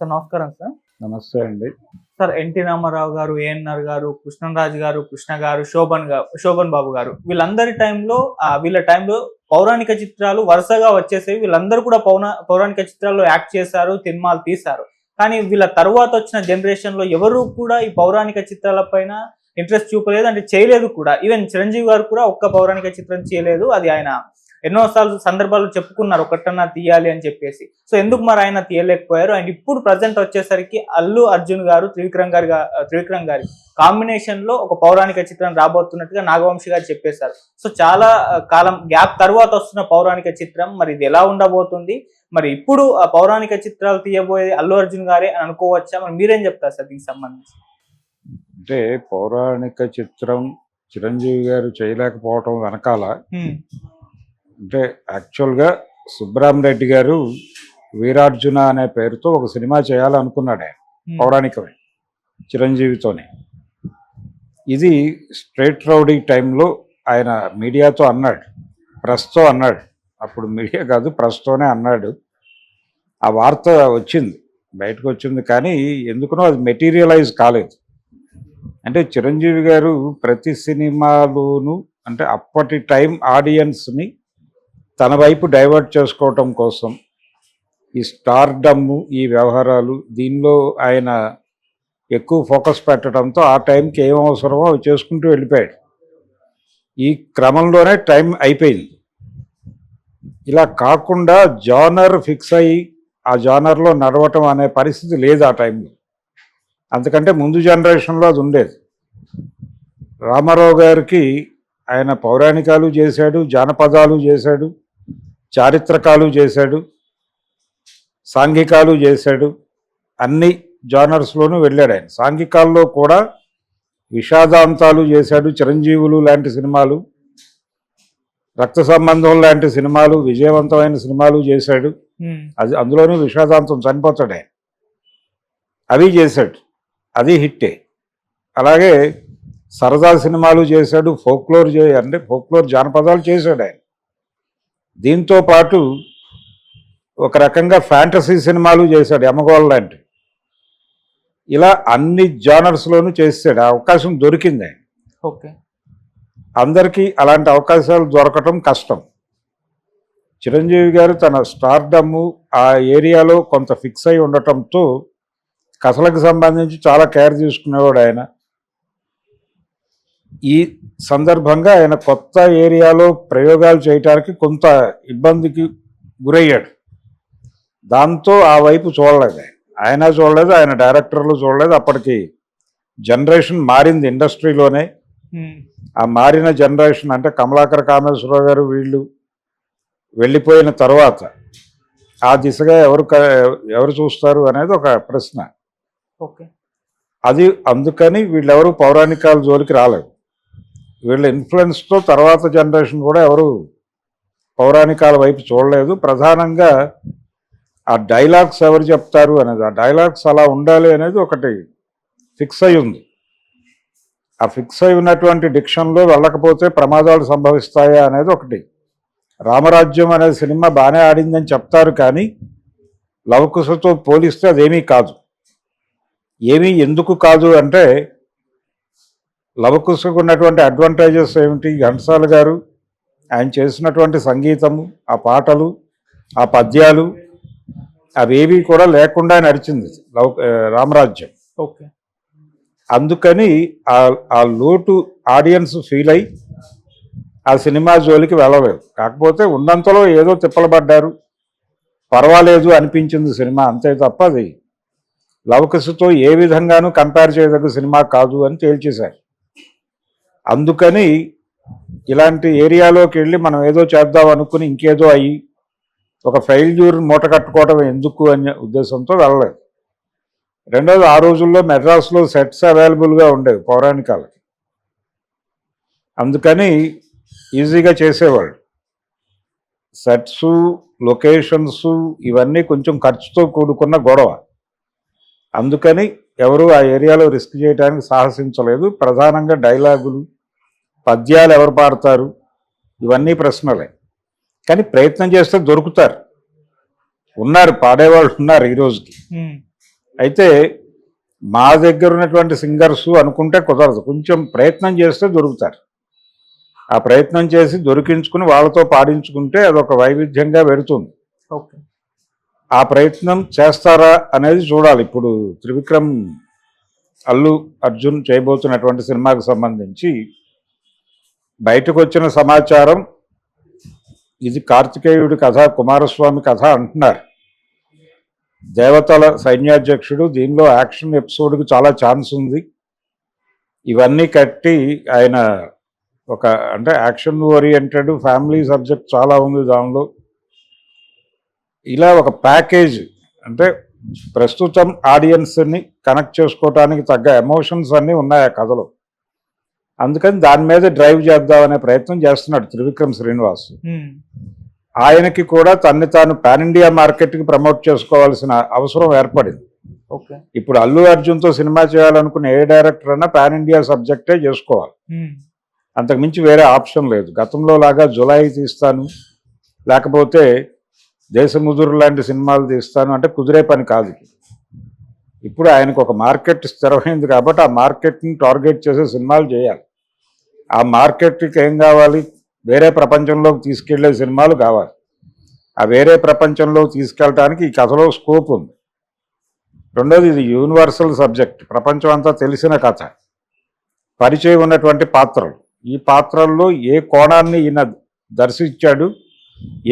Sir నమస్కారం sir. నమస్తే అండి. సార్ ఎన్టీ రామారావు గారు, ఏఎన్ఆర్ గారు, కృష్ణరాజు గారు, కృష్ణ గారు, శోభన్ బాబు గారు వీళ్ళ టైంలో పౌరాణిక చిత్రాలు వరుసగా వచ్చేసేవి. వీళ్ళందరూ కూడా పౌరాణిక చిత్రాల్లో యాక్ట్ చేశారు, సినిమాలు తీశారు. కానీ వీళ్ళ తర్వాత వచ్చిన జనరేషన్ లో ఎవరు కూడా ఈ పౌరాణిక చిత్రాల పైన ఇంట్రెస్ట్ చూపలేదు, అంటే చేయలేదు కూడా. ఈవెన్ చిరంజీవి గారు కూడా ఒక్క పౌరాణిక చిత్రం చేయలేదు. అది ఆయన ఎన్నోసార్లు సందర్భాలు చెప్పుకున్నారు, ఒకటన్నా తీయాలి అని చెప్పేసి. సో ఎందుకు మరి ఆయన తీయలేకపోయారు? అండ్ ఇప్పుడు ప్రజెంట్ వచ్చేసరికి అల్లు అర్జున్ గారు త్రివిక్రమ్ గారి కాంబినేషన్ లో ఒక పౌరాణిక చిత్రం రాబోతున్నట్టుగా నాగవంశి గారు చెప్పేశారు. సో చాలా కాలం గ్యాప్ తర్వాత వస్తున్న పౌరాణిక చిత్రం, మరి ఇది ఎలా ఉండబోతుంది? మరి ఇప్పుడు ఆ పౌరాణిక చిత్రాలు తీయబోయే అల్లు అర్జున్ గారే అని అనుకోవచ్చా? మరి మీరేం చెప్తారు సార్ దీనికి సంబంధించి? అంటే పౌరాణిక చిత్రం చిరంజీవి గారు చేయలేకపోవటం వెనకాల అంటే యాక్చువల్గా సుబ్బరామరెడ్డి గారు వీరార్జున అనే పేరుతో ఒక సినిమా చేయాలనుకున్నాడు ఆయన, పౌరాణికమే, చిరంజీవితోనే. ఇది స్ట్రేట్ రౌడీ టైంలో ఆయన మీడియాతో అన్నాడు, ప్రెస్తో అన్నాడు. అప్పుడు మీడియా కాదు, ప్రెస్తోనే అన్నాడు. ఆ వార్త వచ్చింది, బయటకు వచ్చింది. కానీ ఎందుకునో అది మెటీరియలైజ్ కాలేదు. అంటే చిరంజీవి గారు ప్రతి సినిమాలోనూ అంటే అప్పటి టైం ఆడియన్స్ని తన వైపు డైవర్ట్ చేసుకోవటం కోసం ఈ స్టార్డమ్ము, ఈ వ్యవహారాలు, దీనిలో ఆయన ఎక్కువ ఫోకస్ పెట్టడంతో ఆ టైంకి ఏం అవసరమో అవి చేసుకుంటూ వెళ్ళిపోయాడు. ఈ క్రమంలోనే టైం అయిపోయింది. ఇలా కాకుండా జానర్ ఫిక్స్ అయ్యి ఆ జానర్లో నడవటం అనే పరిస్థితి లేదు ఆ టైంలో. అందుకంటే ముందు జనరేషన్లో అది ఉండేది. రామారావు గారికి ఆయన పౌరాణికాలు చేశాడు, జానపదాలు చేశాడు, చారిత్రకాలు చేశాడు, సాంఘికాలు చేశాడు, అన్ని జానర్స్లోనూ వెళ్ళాడు ఆయన. సాంఘికాల్లో కూడా విషాదాంతాలు చేశాడు, చిరంజీవులు లాంటి సినిమాలు, రక్త సంబంధం లాంటి సినిమాలు, విజయవంతమైన సినిమాలు చేశాడు. అది అందులోనూ విషాదాంతం, చనిపోతాడు ఆయన, అవి చేశాడు, అది హిట్టే. అలాగే సరదా సినిమాలు చేశాడు, ఫోక్లోర్ జానపదాలు చేశాడు ఆయన. దీంతో పాటు ఒక రకంగా ఫ్యాంటసీ సినిమాలు చేశాడు, యమగోళ లాంటివి. ఇలా అన్ని జానర్స్లోనూ చేసాడు. ఆ అవకాశం దొరికింది ఆయన. ఓకే, అందరికీ అలాంటి అవకాశాలు దొరకటం కష్టం. చిరంజీవి గారు తన స్టార్డమ్ ఆ ఏరియాలో కొంత ఫిక్స్ అయి ఉండటంతో కథలకు సంబంధించి చాలా కేర్ తీసుకునేవాడు ఆయన. ఈ సందర్భంగా ఆయన కొత్త ఏరియాలో ప్రయోగాలు చేయటానికి కొంత ఇబ్బందికి గురయ్యాడు. దాంతో ఆ వైపు చూడలేదు ఆయన చూడలేదు, ఆయన డైరెక్టర్లు చూడలేదు. అప్పటికి జనరేషన్ మారింది ఇండస్ట్రీలోనే. ఆ మారిన జనరేషన్ అంటే కమలాకర కామేశ్వరరావు గారు వీళ్ళు వెళ్ళిపోయిన తర్వాత ఆ దిశగా ఎవరు చూస్తారు అనేది ఒక ప్రశ్న. ఓకే, అది అందుకని వీళ్ళెవరు పౌరాణికాల జోలికి రాలేదు. వీళ్ళ ఇన్ఫ్లుయెన్స్తో తర్వాత జనరేషన్ కూడా ఎవరు పౌరాణికాల వైపు చూడలేదు. ప్రధానంగా ఆ డైలాగ్స్ ఎవరు చెప్తారు అనేది, ఆ డైలాగ్స్ అలా ఉండాలి అనేది ఒకటి ఫిక్స్ అయి ఉంది. ఆ ఫిక్స్ అయి ఉన్నటువంటి డిక్షన్లో వెళ్ళకపోతే ప్రమాదాలు సంభవిస్తాయా అనేది ఒకటి. రామరాజ్యం అనే సినిమా బాగానే ఆడిందని చెప్తారు, కానీ లవకుశతో పోలిస్తే అదేమీ కాదు. ఎందుకు కాదు అంటే లవకుశకు ఉన్నటువంటి అడ్వాంటేజెస్ ఏమిటి? ఘంటసాల గారు ఆయన చేసినటువంటి సంగీతము, ఆ పాటలు, ఆ పద్యాలు అవేవి కూడా లేకుండా నడిచింది రామరాజ్యం. ఓకే, అందుకని ఆ లోటు ఆడియన్స్ ఫీల్ అయ్యి ఆ సినిమా జోలికి వెళ్ళలేదు. కాకపోతే ఉన్నంతలో ఏదో తిప్పలబడ్డారు, పర్వాలేదు అనిపించింది సినిమా, అంతే తప్ప అది లవకుశతో ఏ విధంగానూ కంపేర్ చేయదగ్గ సినిమా కాదు అని తేల్చేశారు. అందుకని ఇలాంటి ఏరియాలోకి వెళ్ళి మనం ఏదో చేద్దాం అనుకుని ఇంకేదో అయ్యి ఒక ఫెయిల్యూర్ మూట కట్టుకోవడం ఎందుకు అనే ఉద్దేశంతో వెళ్ళలేదు. రెండోది, ఆ రోజుల్లో మెడ్రాస్లో సెట్స్ అవైలబుల్గా ఉండేవి పౌరాణికాలకి, అందుకని ఈజీగా చేసేవాళ్ళు. సెట్స్, లొకేషన్స్ ఇవన్నీ కొంచెం ఖర్చుతో కూడుకున్న గొడవ. అందుకని ఎవరు ఆ ఏరియాలో రిస్క్ చేయడానికి సాహసించలేదు. ప్రధానంగా డైలాగులు, పద్యాలు ఎవరు పాడతారు, ఇవన్నీ ప్రశ్నలే. కానీ ప్రయత్నం చేస్తే దొరుకుతారు, ఉన్నారు, పాడేవాళ్ళు ఉన్నారు ఈ రోజుకి. అయితే మా దగ్గర ఉన్నటువంటి సింగర్స్ అనుకుంటే కుదరదు, కొంచెం ప్రయత్నం చేస్తే దొరుకుతారు. ఆ ప్రయత్నం చేసి దొరికించుకుని వాళ్ళతో పాడించుకుంటే అదొక వైవిధ్యంగా పెడుతుంది. ఓకే. ఆ ప్రయత్నం చేస్తారా అనేది చూడాలి. ఇప్పుడు త్రివిక్రమ్ అల్లు అర్జున్ చేయబోతున్నటువంటి సినిమాకు సంబంధించి బయటకు వచ్చిన సమాచారం ఇది కార్తికేయుడి కథ, కుమారస్వామి కథ అంటున్నారు. దేవతల సైన్యాధ్యక్షుడు, దీనిలో యాక్షన్ ఎపిసోడ్కి చాలా ఛాన్స్ ఉంది. ఇవన్నీ కట్టి ఆయన ఒక అంటే యాక్షన్ ఓరియంటెడ్ ఫ్యామిలీ సబ్జెక్ట్ చాలా ఉంది దానిలో. ఇలా ఒక ప్యాకేజ్ అంటే ప్రస్తుతం ఆడియన్స్ని కనెక్ట్ చేసుకోవటానికి తగ్గ ఎమోషన్స్ అన్నీ ఉన్నాయి ఆ కథలో. అందుకని దాని మీద డ్రైవ్ చేద్దామనే ప్రయత్నం చేస్తున్నాడు త్రివిక్రమ్ శ్రీనివాస్. ఆయనకి కూడా తన్ని తాను పాన్ ఇండియా మార్కెట్కి ప్రమోట్ చేసుకోవాల్సిన అవసరం ఏర్పడింది. ఇప్పుడు అల్లు అర్జున్తో సినిమా చేయాలనుకున్న ఏ డైరెక్టర్ అయినా పాన్ ఇండియా సబ్జెక్టే చేసుకోవాలి, అంతకుమించి వేరే ఆప్షన్ లేదు. గతంలో లాగా జులాయి తీస్తాను లేకపోతే దేశముదురు లాంటి సినిమాలు తీస్తాను అంటే కుదిరే పని కాదు. ఇప్పుడు ఆయనకు ఒక మార్కెట్ స్థిరమైంది కాబట్టి ఆ మార్కెట్ని టార్గెట్ చేసే సినిమాలు చేయాలి. ఆ మార్కెట్కి ఏం కావాలి? వేరే ప్రపంచంలోకి తీసుకెళ్లే సినిమాలు కావాలి. ఆ వేరే ప్రపంచంలోకి తీసుకెళ్ళడానికి ఈ కథలో స్కోప్ ఉంది. రెండోది, ఇది యూనివర్సల్ సబ్జెక్ట్, ప్రపంచం అంతా తెలిసిన కథ, పరిచయం ఉన్నటువంటి పాత్రలు. ఈ పాత్రల్లో ఏ కోణాన్ని ఈయన దర్శించాడు,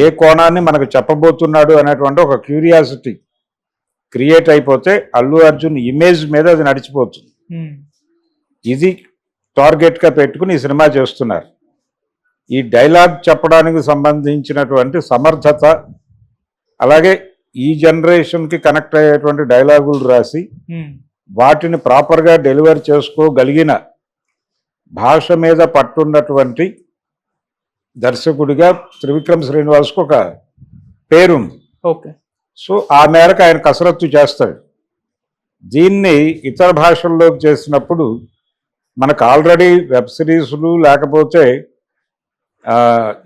ఏ కోణాన్ని మనకు చెప్పబోతున్నాడు అనేటువంటి ఒక క్యూరియాసిటీ క్రియేట్ అయిపోతే అల్లు అర్జున్ ఇమేజ్ మీద అది నడిచిపోతుంది. ఇది టార్గెట్గా పెట్టుకుని ఈ సినిమా చేస్తున్నారు. ఈ డైలాగ్ చెప్పడానికి సంబంధించినటువంటి సమర్థత, అలాగే ఈ జనరేషన్కి కనెక్ట్ అయ్యేటువంటి డైలాగులు రాసి వాటిని ప్రాపర్గా డెలివర్ చేసుకోగలిగిన భాష మీద పట్టున్నటువంటి దర్శకుడిగా త్రివిక్రమ్ శ్రీనివాస్కు ఒక పేరుంది. ఓకే. సో ఆ మేరకు ఆయన కసరత్తు చేస్తాడు. దీన్ని ఇతర భాషల్లోకి చేసినప్పుడు మనకు ఆల్రెడీ వెబ్ సిరీస్లు లేకపోతే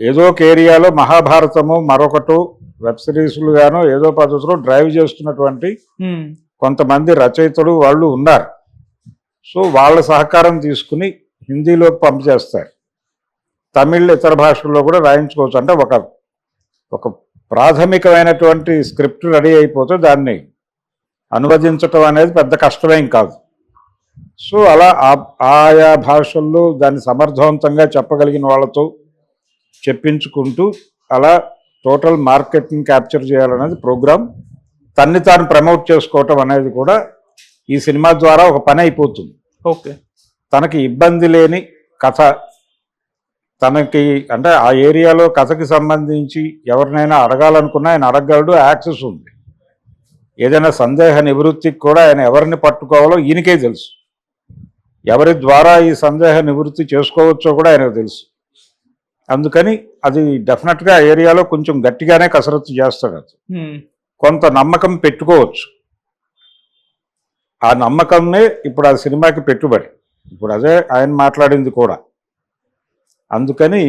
ఏదో ఒక ఏరియాలో మహాభారతము మరొకటో వెబ్ సిరీస్లు గానో ఏదో పద్ధతిలో డ్రైవ్ చేస్తున్నటువంటి కొంతమంది రచయితలు వాళ్ళు ఉన్నారు. సో వాళ్ళ సహకారం తీసుకుని హిందీలోకి పంపు చేస్తారు. తమిళ్ ఇతర భాషల్లో కూడా రాయించుకోవచ్చు. అంటే ఒక ప్రాథమికమైనటువంటి స్క్రిప్ట్ రెడీ అయిపోతే దాన్ని అనువదించటం అనేది పెద్ద కష్టమేం కాదు. సో అలా ఆయా భాషల్లో దాన్ని సమర్థవంతంగా చెప్పగలిగిన వాళ్ళతో చెప్పించుకుంటూ అలా టోటల్ మార్కెట్ని క్యాప్చర్ చేయాలనేది ప్రోగ్రామ్. తన్ని తాను ప్రమోట్ చేసుకోవటం అనేది కూడా ఈ సినిమా ద్వారా ఒక పని అయిపోతుంది. ఓకే. తనకి ఇబ్బంది లేని కథ, తనకి అంటే ఆ ఏరియాలో కథకి సంబంధించి ఎవరినైనా అడగాలనుకున్నా ఆయన అడగగలడు, యాక్సెస్ ఉంది. ఏదైనా సందేహ నివృత్తికి కూడా ఆయన ఎవరిని పట్టుకోవాలో ఈయనకే తెలుసు, ఎవరి ద్వారా ఈ సందేహ నివృత్తి చేసుకోవచ్చో కూడా ఆయనకు తెలుసు. అందుకని అది డెఫినెట్గా ఆ ఏరియాలో కొంచెం గట్టిగానే కసరత్తు చేస్తాడు. అది కొంత నమ్మకం పెట్టుకోవచ్చు. ఆ నమ్మకంనే ఇప్పుడు ఆ సినిమాకి పెట్టుబడి. ఇప్పుడు అదే ఆయన మాట్లాడింది కూడా. అందుకని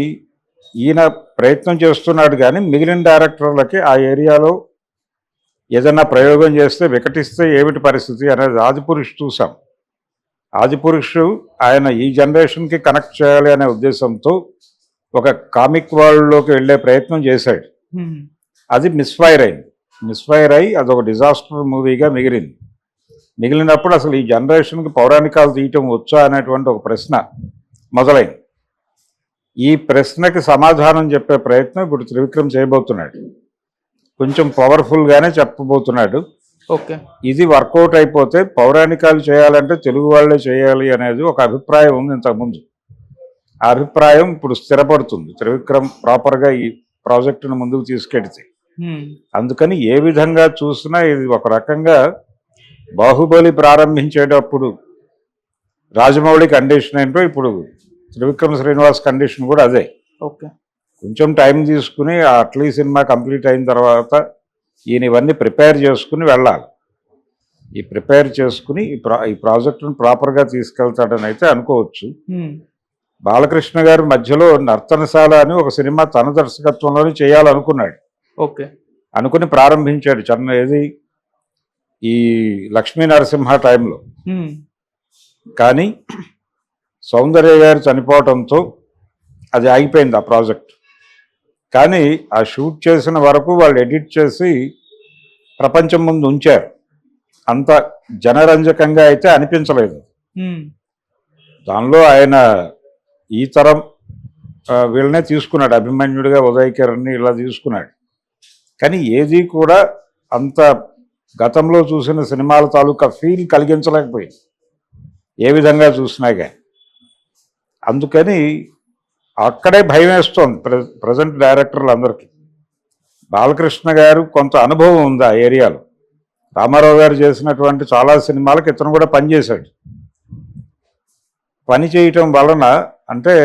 ఈయన ప్రయత్నం చేస్తున్నాడు. కానీ మిగిలిన డైరెక్టర్లకి ఆ ఏరియాలో ఏదైనా ప్రయోగం చేస్తే వికటిస్తే ఏమిటి పరిస్థితి అనేది ఆదిపురుష్ చూసాం. ఆదిపురుష్ ఆయన ఈ జనరేషన్కి కనెక్ట్ చేయాలి అనే ఉద్దేశంతో ఒక కామిక్ వరల్డ్లోకి వెళ్ళే ప్రయత్నం చేశాడు. అది మిస్ఫైర్ అయింది. మిస్ఫైర్ అయ్యి అదొక డిజాస్టర్ మూవీగా మిగిలినప్పుడు అసలు ఈ జనరేషన్కి పౌరాణికాలు తీయటం వచ్చా అనేటువంటి ఒక ప్రశ్న మొదలైంది. ఈ ప్రశ్నకి సమాధానం చెప్పే ప్రయత్నం ఇప్పుడు త్రివిక్రమ్ చేయబోతున్నాడు. కొంచెం పవర్ఫుల్గానే చెప్పబోతున్నాడు. ఓకే. ఇది వర్కౌట్ అయిపోతే పౌరాణికాలు చేయాలంటే తెలుగు వాళ్ళే చేయాలి అనేది ఒక అభిప్రాయం ఉంది ఇంతకుముందు. ఆ అభిప్రాయం ఇప్పుడు స్థిరపడుతుంది త్రివిక్రమ్ ప్రాపర్గా ఈ ప్రాజెక్టును ముందుకు తీసుకెడితే. అందుకని ఏ విధంగా చూసినా ఇది ఒక రకంగా బాహుబలి ప్రారంభించేటప్పుడు రాజమౌళి కండిషన్ ఏంటో ఇప్పుడు త్రివిక్రమ్ శ్రీనివాస్ కండిషన్ కూడా అదే. ఓకే. కొంచెం టైం తీసుకుని అట్లీ సినిమా కంప్లీట్ అయిన తర్వాత ఈయన ఇవన్నీ ప్రిపేర్ చేసుకుని వెళ్ళాలి. ఈ ప్రిపేర్ చేసుకుని ఈ ప్రాజెక్టును ప్రాపర్గా తీసుకెళ్తాడని అయితే అనుకోవచ్చు. బాలకృష్ణ గారు మధ్యలో నర్తనశాల అని ఒక సినిమా తన దర్శకత్వంలోనే చేయాలనుకున్నాడు. ఓకే. అనుకుని ప్రారంభించాడు. ఏది ఈ లక్ష్మీ నరసింహ టైంలో. కానీ సౌందర్య గారు చనిపోవటంతో అది ఆగిపోయింది ఆ ప్రాజెక్ట్. కానీ ఆ షూట్ చేసిన వరకు వాళ్ళు ఎడిట్ చేసి ప్రపంచం ముందు ఉంచారు. అంత జనరంజకంగా అయితే అనిపించలేదు. దానిలో ఆయన ఈ తరం వీళ్ళనే తీసుకున్నాడు, అభిమన్యుడిగా ఉదయ్ కిరణ్ని ఇలా తీసుకున్నాడు. కానీ ఏది కూడా అంత గతంలో చూసిన సినిమాల తాలూకా ఫీల్ కలిగించలేకపోయింది ఏ విధంగా చూసినా కానీ. అందుకని అక్కడే భయం వేస్తోంది ప్రజెంట్ డైరెక్టర్లు అందరికీ. బాలకృష్ణ గారు కొంత అనుభవం ఉంది ఆ ఏరియాలో. రామారావు గారు చేసినటువంటి చాలా సినిమాలకు ఇతను కూడా పనిచేశాడు. పని చేయటం వలన అంటే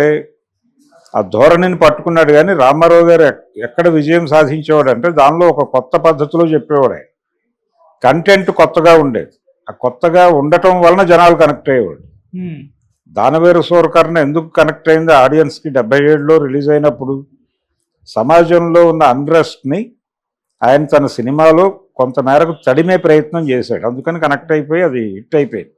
ఆ ధోరణిని పట్టుకున్నాడు. కానీ రామారావు గారు ఎక్కడ విజయం సాధించేవాడు అంటే దానిలో ఒక కొత్త పద్ధతిలో చెప్పేవాడు. కంటెంట్ కొత్తగా ఉండేది. ఆ కొత్తగా ఉండటం వలన జనాలు కనెక్ట్ అయ్యేవాడు. దానవేరు సూరకర్ణ ఎందుకు కనెక్ట్ అయింది ఆడియన్స్కి? 77లో రిలీజ్ అయినప్పుడు సమాజంలో ఉన్న అన్రెస్ట్ని ఆయన తన సినిమాలో కొంత మేరకు తడిమే ప్రయత్నం చేశాడు. అందుకని కనెక్ట్ అయిపోయి అది హిట్ అయిపోయింది.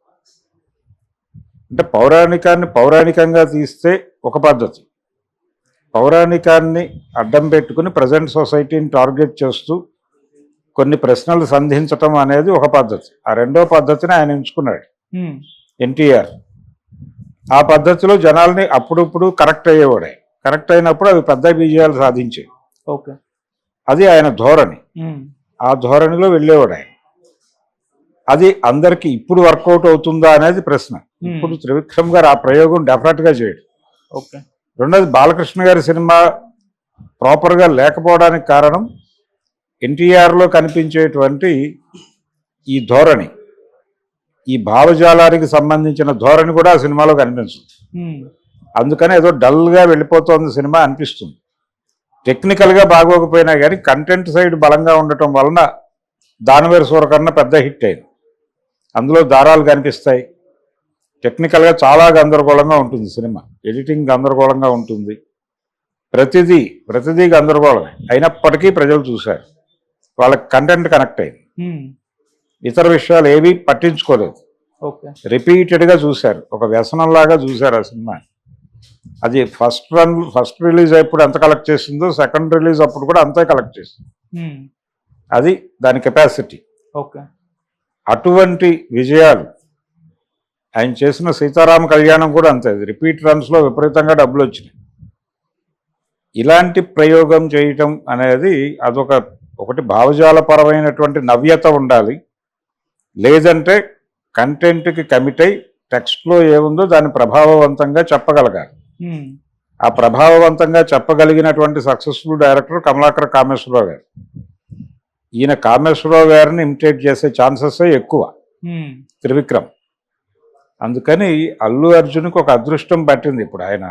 అంటే పౌరాణికాన్ని పౌరాణికంగా తీస్తే ఒక పద్ధతి, పౌరాణికాన్ని అడ్డం పెట్టుకుని ప్రజెంట్ సొసైటీని టార్గెట్ చేస్తూ కొన్ని ప్రశ్నలు సంధించటం అనేది ఒక పద్ధతి. ఆ రెండో పద్ధతిని ఆయన ఎంచుకున్నాడు ఎన్టీఆర్. ఆ పద్ధతిలో జనాల్ని అప్పుడప్పుడు కనెక్ట్ అయ్యేవాడే. కనెక్ట్ అయినప్పుడు అవి పెద్ద విజయాలు సాధించాయి. ఓకే, అది ఆయన ధోరణి. ఆ ధోరణిలో వెళ్ళేవాడు ఆయన. అది అందరికి ఇప్పుడు వర్కౌట్ అవుతుందా అనేది ప్రశ్న. ఇప్పుడు త్రివిక్రమ్ గారు ఆ ప్రయోగం డెఫినెట్గా చేయడు. ఓకే. రెండోది బాలకృష్ణ గారి సినిమా ప్రాపర్గా లేకపోవడానికి కారణం ఎన్టీఆర్లో కనిపించేటువంటి ఈ ధోరణి, ఈ భావజాలానికి సంబంధించిన ధోరణి కూడా ఆ సినిమాలో కనిపించదు. అందుకని ఏదో డల్గా వెళ్ళిపోతుంది సినిమా అనిపిస్తుంది. టెక్నికల్గా బాగోకపోయినా కానీ కంటెంట్ సైడ్ బలంగా ఉండటం వలన దానవేరు సూరకర్ణ పెద్ద హిట్ అయింది. అందులో దారాలు కనిపిస్తాయి. టెక్నికల్గా చాలా గందరగోళంగా ఉంటుంది సినిమా. ఎడిటింగ్ గందరగోళంగా ఉంటుంది. ప్రతిదీ గందరగోళమే. అయినప్పటికీ ప్రజలు చూశారు. వాళ్ళకి కంటెంట్ కనెక్ట్ అయింది. ఇతర విషయాలు ఏవి పట్టించుకోలేదు. రిపీటెడ్గా చూశారు. ఒక వ్యసనంలాగా చూశారు ఆ సినిమా. అది ఫస్ట్ రిలీజ్ అప్పుడు ఎంత కలెక్ట్ చేసిందో సెకండ్ రిలీజ్ అప్పుడు కూడా అంతే కలెక్ట్ చేసింది. అది దాని కెపాసిటీ. అటువంటి విజయాలు ఆయన చేసిన సీతారామ కళ్యాణం కూడా అంతే. రిపీట్ రన్స్లో విపరీతంగా డబ్బులు వచ్చినాయి. ఇలాంటి ప్రయోగం చేయటం అనేది ఒకటి భావజాలపరమైనటువంటి నవ్యత ఉండాలి. లేదంటే కంటెంట్కి కమిట్ అయి టెక్స్ట్లో ఏముందో దాన్ని ప్రభావవంతంగా చెప్పగలగాలి. ఆ ప్రభావవంతంగా చెప్పగలిగినటువంటి సక్సెస్ఫుల్ డైరెక్టర్ కమలాకర్ కామేశ్వరరావు గారు. ఈయన కామేశ్వరరావు గారిని ఇమిటేట్ చేసే ఛాన్సెస్ ఎక్కువ త్రివిక్రమ్. అందుకని అల్లు అర్జున్కి ఒక అదృష్టం పట్టింది. ఇప్పుడు ఆయన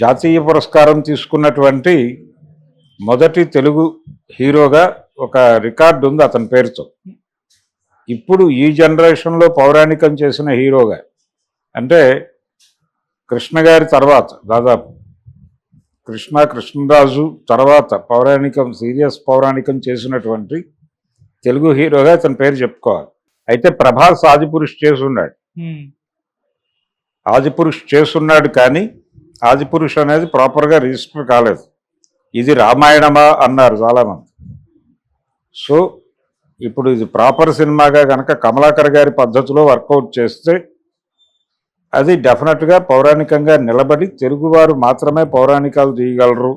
జాతీయ పురస్కారం తీసుకున్నటువంటి మొదటి తెలుగు హీరోగా ఒక రికార్డు ఉంది అతని పేరుతో. ఇప్పుడు ఈ జనరేషన్లో పౌరాణికం చేసిన హీరోగా అంటే కృష్ణ గారి తర్వాత, దాదాపు కృష్ణరాజు తర్వాత సీరియస్ పౌరాణికం చేసినటువంటి తెలుగు హీరోగా అతని పేరు చెప్పుకోవాలి. అయితే ప్రభాస్ ఆదిపురుష్ చేసున్నాడు. ఆదిపురుష్ చేస్తున్నాడు కానీ ఆదిపురుష్ అనేది ప్రాపర్గా రిజిస్టర్ కాలేదు. ఇది రామాయణమా అన్నారు చాలామంది. సో ఇప్పుడు ఇది ప్రాపర్ సినిమాగా కనుక కమలాకర్ గారి పద్ధతిలో వర్కౌట్ చేస్తే అది డెఫినెట్గా పౌరాణికంగా నిలబడి తెలుగువారు మాత్రమే పౌరాణికాలు తీయగలరు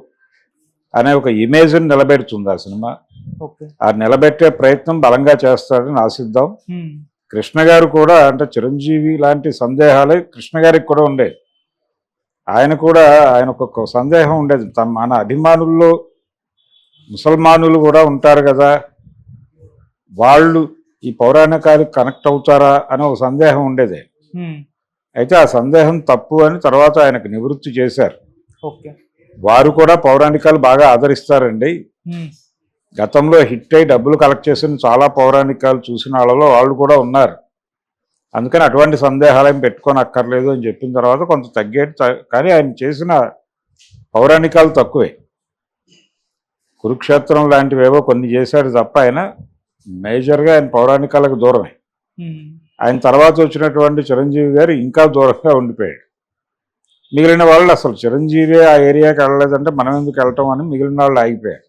అనే ఒక ఇమేజ్ని నిలబెడుతుంది ఆ సినిమా. ఆ నిలబెట్టే ప్రయత్నం బలంగా చేస్తాడని ఆశిద్దాం. కృష్ణ గారు కూడా అంటే చిరంజీవి లాంటి సందేహాలే కృష్ణ గారికి కూడా ఉండేది. ఆయనకు ఒక సందేహం ఉండేది, మన అభిమానుల్లో ముసల్మానులు కూడా ఉంటారు కదా, వాళ్ళు ఈ పౌరాణికాలకు కనెక్ట్ అవుతారా అనే ఒక సందేహం ఉండేది. అయితే ఆ సందేహం తప్పు అని తర్వాత ఆయనకు నివృత్తి చేశారు. వారు కూడా పౌరాణికాలు బాగా ఆదరిస్తారండి. గతంలో హిట్ అయి డబ్బులు కలెక్ట్ చేసిన చాలా పౌరాణికాలు చూసిన వాళ్ళలో వాళ్ళు కూడా ఉన్నారు. అందుకని అటువంటి సందేహాలు ఏం పెట్టుకొని అక్కర్లేదు అని చెప్పిన తర్వాత కొంత తగ్గేది. కానీ ఆయన చేసిన పౌరాణికాలు తక్కువే. కురుక్షేత్రం లాంటివేవో కొన్ని చేశాడు తప్ప ఆయన మేజర్గా ఆయన పౌరాణికాలకు దూరమే. ఉమ్, ఆయన తర్వాత వచ్చినటువంటి చిరంజీవి గారు ఇంకా దూరంగా ఉండిపోయాడు. మిగిలిన వాళ్ళు అసలు చిరంజీవి ఆ ఏరియాకి వెళ్ళలేదంటే మనం ఎందుకు వెళ్ళటం అని మిగిలిన వాళ్ళు ఆగిపోయారు.